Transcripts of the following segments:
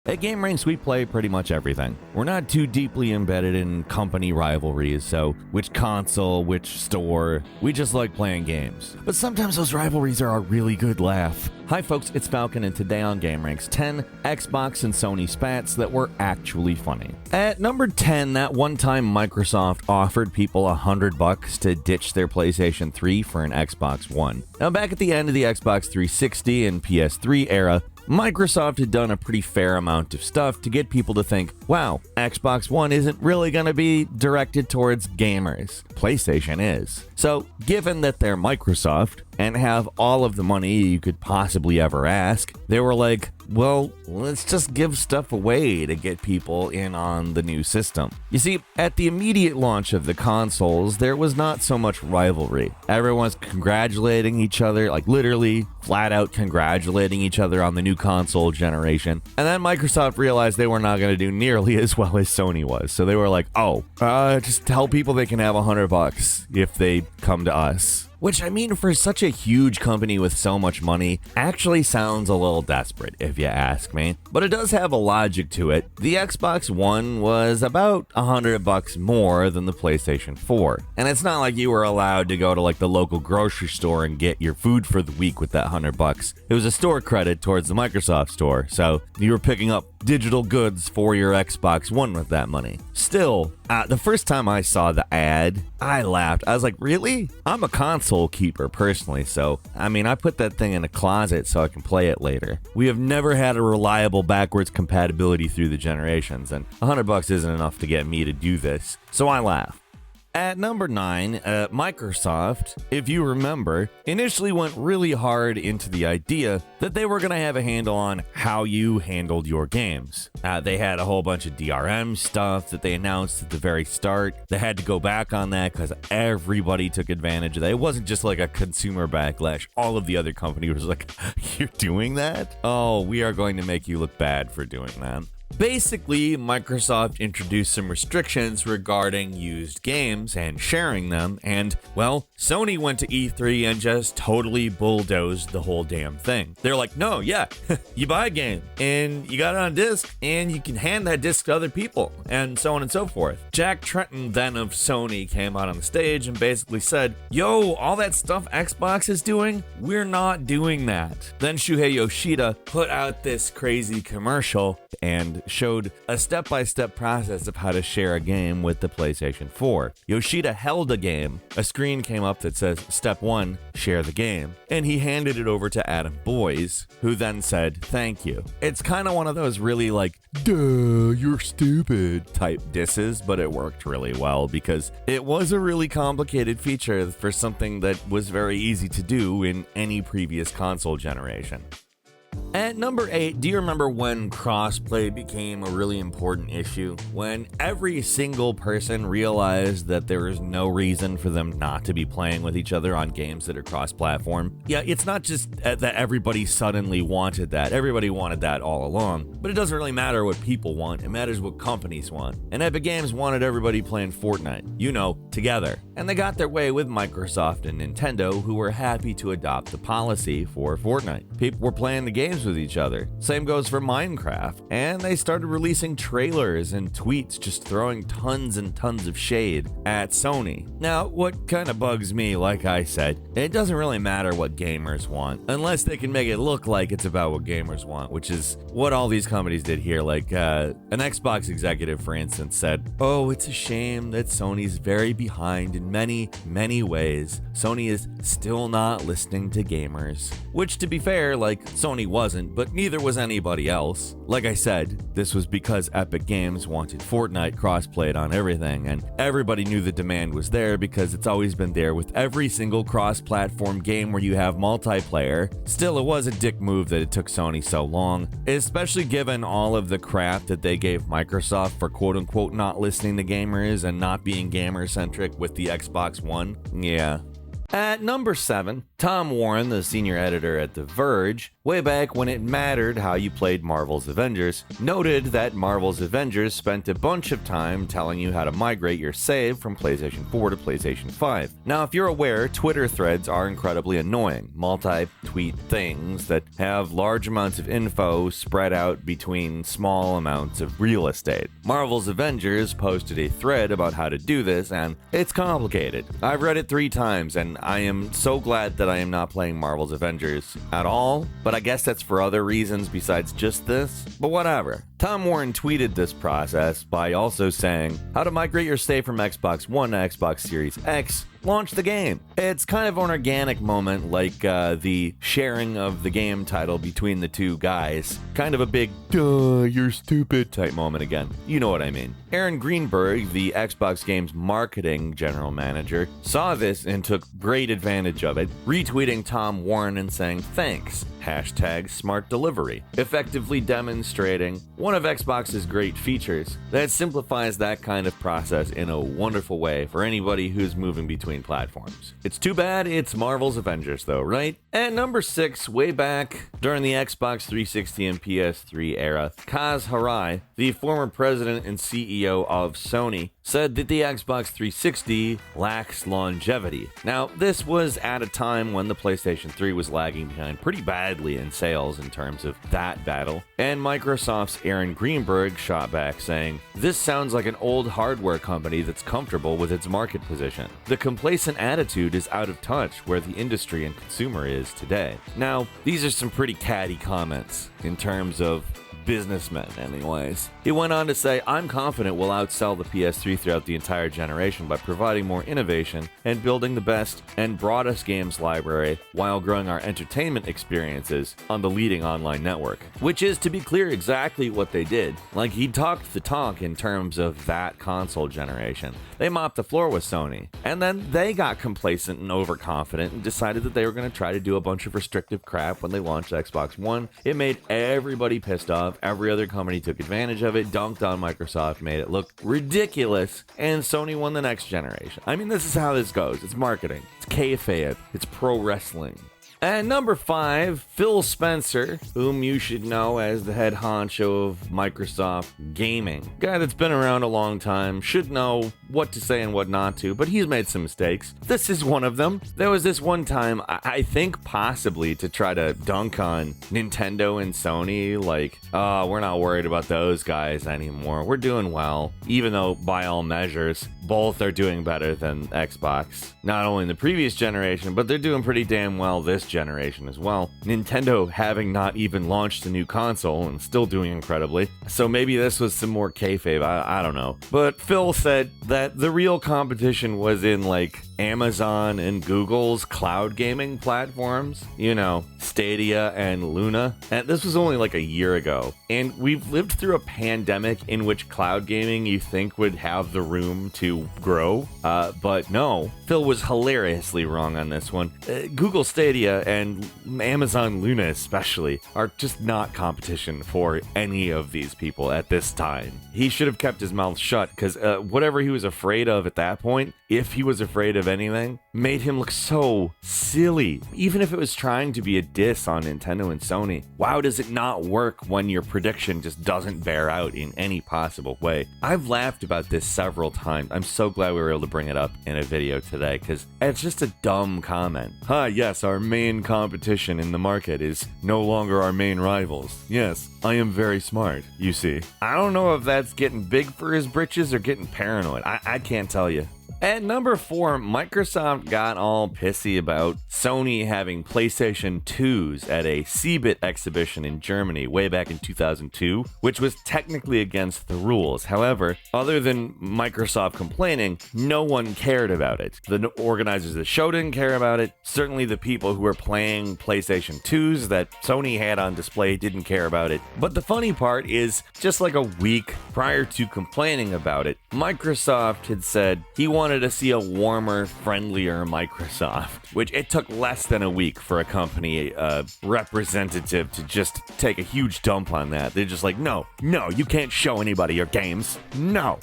At gameranx, we play pretty much everything. We're not too deeply embedded in company rivalries, so which console, which store, we just like playing games. But sometimes those rivalries are a really good laugh. Hi folks, it's Falcon, and today on gameranx, 10 Xbox and Sony spats that were actually funny. At number 10, that one time Microsoft offered people $100 to ditch their PlayStation 3 for an Xbox One. Now back at the end of the Xbox 360 and PS3 era, Microsoft had done a pretty fair amount of stuff to get people to think, wow, Xbox One isn't really going to be directed towards gamers. PlayStation is. So, given that they're Microsoft and have all of the money you could possibly ever ask, they were like, well, let's just give stuff away to get people in on the new system. You see, at the immediate launch of the consoles, there was not so much rivalry. Everyone's congratulating each other, like literally flat out congratulating each other on the new console generation. And then Microsoft realized they were not going to do nearly as well as Sony was. So they were like, just tell people they can have $100 if they come to us. Which, I mean, for such a huge company with so much money, actually sounds a little desperate, if you ask me. But it does have a logic to it. The Xbox One was about $100 more than the PlayStation 4. And it's not like you were allowed to go to like the local grocery store and get your food for the week with that $100. It was a store credit towards the Microsoft store, so you were picking up digital goods for your Xbox One with that money. Still, the first time I saw the ad, I laughed. I was like, really? I'm a console keeper personally, so I put that thing in a closet so I can play it later. We have never had a reliable backwards compatibility through the generations, and $100 isn't enough to get me to do this, so I laugh. At number 9, Microsoft, if you remember, initially went really hard into the idea that they were going to have a handle on how you handled your games. They had a whole bunch of DRM stuff that they announced at the very start. They had to go back on that because everybody took advantage of that. It wasn't just like a consumer backlash. All of the other companies was like, you're doing that? Oh, we are going to make you look bad for doing that. Basically, Microsoft introduced some restrictions regarding used games and sharing them, and, well, Sony went to E3 and just totally bulldozed the whole damn thing. They're like, no, yeah, you buy a game, and you got it on disc, and you can hand that disc to other people, and so on and so forth. Jack Tretton, then of Sony, came out on the stage and basically said, yo, all that stuff Xbox is doing, we're not doing that. Then Shuhei Yoshida put out this crazy commercial and showed a step-by-step process of how to share a game with the PlayStation 4. Yoshida held a game. A screen came up that says, Step 1, share the game. And he handed it over to Adam Boyes, who then said, thank you. It's kind of one of those really like, duh, you're stupid type disses, but it worked really well because it was a really complicated feature for something that was very easy to do in any previous console generation. At number 8, do you remember when crossplay became a really important issue? When every single person realized that there is no reason for them not to be playing with each other on games that are cross-platform? Yeah, it's not just that everybody suddenly wanted that. Everybody wanted that all along. But it doesn't really matter what people want. It matters what companies want. And Epic Games wanted everybody playing Fortnite, together. And they got their way with Microsoft and Nintendo, who were happy to adopt the policy for Fortnite. People were playing the games with each other. Same goes for Minecraft. And they started releasing trailers and tweets just throwing tons and tons of shade at Sony. Now, what kind of bugs me, like I said, it doesn't really matter what gamers want, unless they can make it look like it's about what gamers want, which is what all these companies did here. Like an Xbox executive, for instance, said, oh, it's a shame that Sony's very behind in many, many ways. Sony is still not listening to gamers. Which, to be fair, like, Sony wasn't, but neither was anybody else. Like I said, this was because Epic Games wanted Fortnite crossplayed on everything, and everybody knew the demand was there because it's always been there with every single cross-platform game where you have multiplayer. Still, it was a dick move that it took Sony so long, especially given all of the crap that they gave Microsoft for quote-unquote not listening to gamers and not being gamer-centric with the Xbox One. Yeah. At number 7, Tom Warren, the senior editor at The Verge, way back when it mattered how you played Marvel's Avengers, noted that Marvel's Avengers spent a bunch of time telling you how to migrate your save from PlayStation 4 to PlayStation 5. Now, if you're aware, Twitter threads are incredibly annoying, multi-tweet things that have large amounts of info spread out between small amounts of real estate. Marvel's Avengers posted a thread about how to do this, and it's complicated. I've read it 3 times, and I am so glad that I am not playing Marvel's Avengers at all, but I guess that's for other reasons besides just this, but whatever. Tom Warren tweeted this process by also saying, how to migrate your save from Xbox One to Xbox Series X, launch the game. It's kind of an organic moment, like the sharing of the game title between the two guys. Kind of a big, duh, you're stupid type moment again. You know what I mean. Aaron Greenberg, the Xbox Game's marketing general manager, saw this and took great advantage of it, retweeting Tom Warren and saying, thanks, #SmartDelivery, effectively demonstrating one of Xbox's great features that simplifies that kind of process in a wonderful way for anybody who's moving between platforms. It's too bad it's Marvel's Avengers though, right? At number 6, way back during the Xbox 360 and PS3 era, Kaz Hirai, the former president and CEO of Sony, said that the Xbox 360 lacks longevity. Now, this was at a time when the PlayStation 3 was lagging behind pretty badly in sales in terms of that battle, and Microsoft's Aaron Greenberg shot back saying, this sounds like an old hardware company that's comfortable with its market position. The complacent attitude is out of touch where the industry and consumer is today. Now, these are some pretty catty comments in terms of businessmen anyways. He went on to say, I'm confident we'll outsell the PS3 throughout the entire generation by providing more innovation and building the best and broadest games library while growing our entertainment experiences on the leading online network. Which is, to be clear, exactly what they did. Like, he talked the talk in terms of that console generation. They mopped the floor with Sony, and then they got complacent and overconfident and decided that they were going to try to do a bunch of restrictive crap when they launched Xbox One. It made everybody pissed off. Every other company took advantage of it, dunked on Microsoft, made it look ridiculous, and Sony won the next generation. I mean, this is how this goes. It's marketing. It's kayfabe. It's pro wrestling. At number 5, Phil Spencer, whom you should know as the head honcho of Microsoft Gaming. Guy that's been around a long time, should know what to say and what not to, but he's made some mistakes. This is one of them. There was this one time, I think possibly to try to dunk on Nintendo and Sony, like, oh, we're not worried about those guys anymore. We're doing well, even though by all measures, both are doing better than Xbox. Not only in the previous generation, but they're doing pretty damn well this generation as well. Nintendo having not even launched a new console and still doing incredibly. So maybe this was some more kayfabe, I don't know. But Phil said that the real competition was in like Amazon and Google's cloud gaming platforms, you know, Stadia and Luna. And this was only like a year ago. And we've lived through a pandemic in which cloud gaming you think would have the room to grow. But no, Phil was hilariously wrong on this one. Google Stadia and Amazon Luna especially are just not competition for any of these people at this time. He should have kept his mouth shut because whatever he was afraid of at that point, if he was afraid of anything, made him look so silly. Even if it was trying to be a diss on Nintendo and Sony, wow, does it not work when your prediction just doesn't bear out in any possible way? I've laughed about this several times. I'm so glad we were able to bring it up in a video today because it's just a dumb comment. Yes, our main competition in the market is no longer our main rivals. Yes, I am very smart, you see. I don't know if that's getting big for his britches or getting paranoid. I can't tell you. At number 4, Microsoft got all pissy about Sony having PlayStation 2s at a CeBIT exhibition in Germany way back in 2002, which was technically against the rules. However, other than Microsoft complaining, no one cared about it. The organizers of the show didn't care about it. Certainly the people who were playing PlayStation 2s that Sony had on display didn't care about it. But the funny part is, just like a week prior to complaining about it, Microsoft had said he wanted wanted to see a warmer, friendlier Microsoft, which it took less than a week for a company representative to just take a huge dump on that. They're just like, no, you can't show anybody your games. No.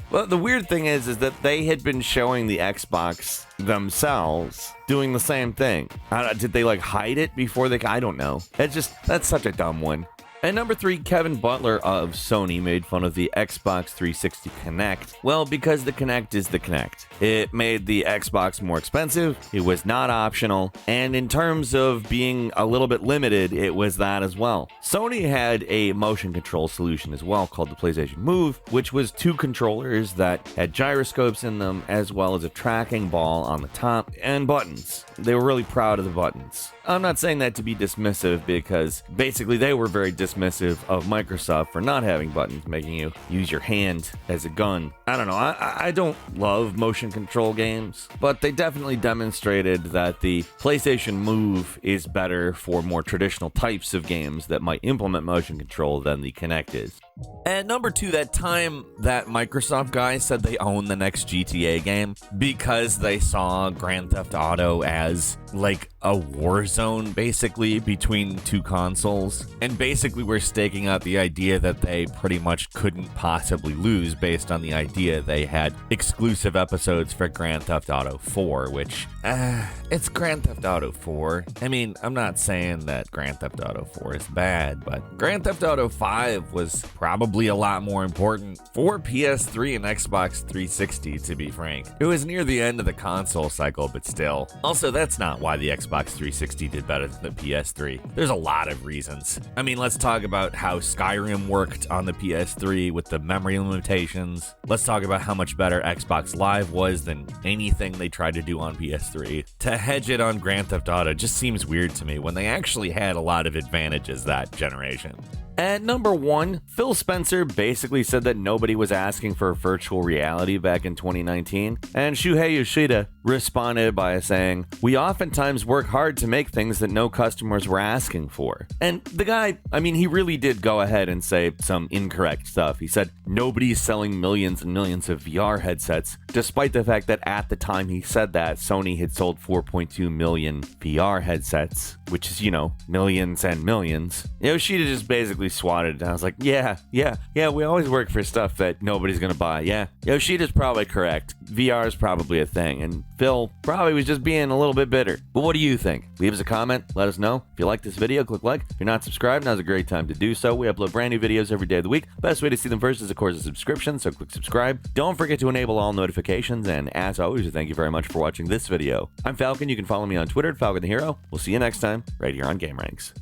Well, the weird thing is that they had been showing the Xbox themselves doing the same thing. Did they like hide it before they? I don't know. That's such a dumb one. And number 3, Kevin Butler of Sony made fun of the Xbox 360 Kinect. Well, because the Kinect is the Kinect. It made the Xbox more expensive, it was not optional, and in terms of being a little bit limited, it was that as well. Sony had a motion control solution as well called the PlayStation Move, which was 2 controllers that had gyroscopes in them, as well as a tracking ball on the top, and buttons. They were really proud of the buttons. I'm not saying that to be dismissive, because basically they were very dismissive of Microsoft for not having buttons, making you use your hand as a gun. I don't know, I don't love motion control games, but they definitely demonstrated that the PlayStation Move is better for more traditional types of games that might implement motion control than the Kinect is. And number 2, that time that Microsoft guy said they own the next GTA game because they saw Grand Theft Auto as like a war zone basically between 2 consoles, and basically we're staking out the idea that they pretty much couldn't possibly lose based on the idea they had exclusive episodes for Grand Theft Auto 4, which it's Grand Theft Auto 4. I mean, I'm not saying that Grand Theft Auto 4 is bad, but Grand Theft Auto 5 was probably a lot more important for PS3 and Xbox 360, to be frank. It was near the end of the console cycle, but still. Also, that's not why the Xbox 360 did better than the PS3. There's a lot of reasons. I mean, let's talk about how Skyrim worked on the PS3 with the memory limitations. Let's talk about how much better Xbox Live was than anything they tried to do on PS3. To hedge it on Grand Theft Auto just seems weird to me when they actually had a lot of advantages that generation. At number 1, Phil Spencer basically said that nobody was asking for virtual reality back in 2019, and Shuhei Yoshida responded by saying, "We oftentimes work hard to make things that no customers were asking for." And the guy, I mean, he really did go ahead and say some incorrect stuff. He said nobody's selling millions and millions of VR headsets, despite the fact that at the time he said that, Sony had sold 4.2 million VR headsets, which is, millions and millions. Yoshida just basically swatted it. I was like, yeah, we always work for stuff that nobody's gonna buy. Yeah, Yoshida's probably correct. VR is probably a thing, and Phil probably was just being a little bit bitter. But what do you think? Leave us a comment, let us know. If you like this video, click like. If you're not subscribed, now's a great time to do so. We upload brand new videos every day of the week. Best way to see them first is, of course, a subscription, so click subscribe. Don't forget to enable all notifications, and as always, thank you very much for watching this video. I'm Falcon. You can follow me on Twitter at Falcon the Hero. We'll see you next time, right here on gameranx.